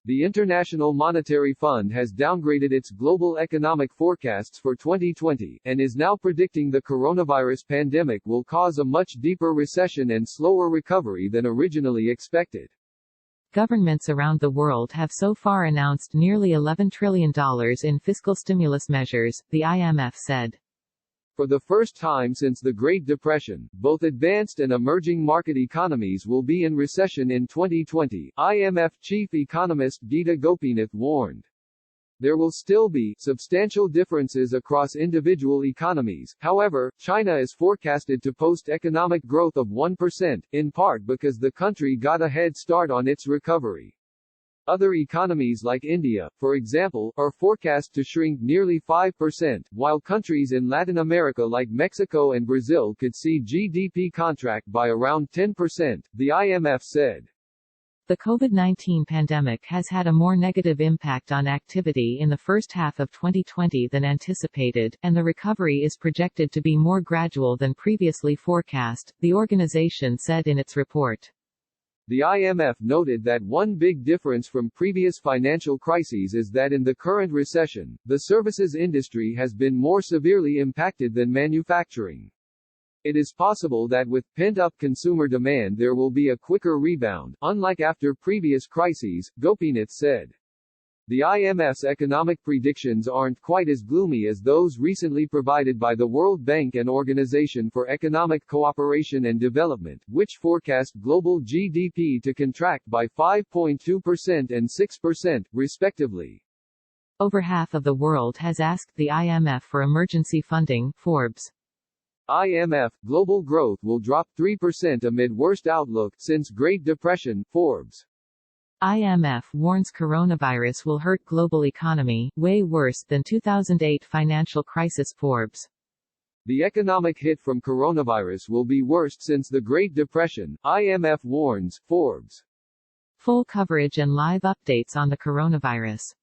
The International Monetary Fund has downgraded its global economic forecasts for 2020, and is now predicting the coronavirus pandemic will cause a much deeper recession and slower recovery than originally expected. Governments around the world have so far announced nearly $11 trillion in fiscal stimulus measures, the IMF said. For the first time since the Great Depression, both advanced and emerging market economies will be in recession in 2020, IMF chief economist Geeta Gopinath warned. There will still be substantial differences across individual economies. However, China is forecasted to post economic growth of 1%, in part because the country got a head start on its recovery. Other economies like India, for example, are forecast to shrink nearly 5%, while countries in Latin America like Mexico and Brazil could see GDP contract by around 10%, the IMF said. The COVID-19 pandemic has had a more negative impact on activity in the first half of 2020 than anticipated, and the recovery is projected to be more gradual than previously forecast, the organization said in its report. The IMF noted that one big difference from previous financial crises is that in the current recession, the services industry has been more severely impacted than manufacturing. It is possible that with pent-up consumer demand there will be a quicker rebound, unlike after previous crises, Gopinath said. The IMF's economic predictions aren't quite as gloomy as those recently provided by the World Bank and Organization for Economic Cooperation and Development, which forecast global GDP to contract by 5.2% and 6%, respectively. Over half of the world has asked the IMF for emergency funding, Forbes. IMF, global growth will drop 3% amid worst outlook since Great Depression, Forbes. IMF warns coronavirus will hurt global economy, way worse than 2008 financial crisis, Forbes. The economic hit from coronavirus will be worst since the Great Depression, IMF warns, Forbes. Full coverage and live updates on the coronavirus.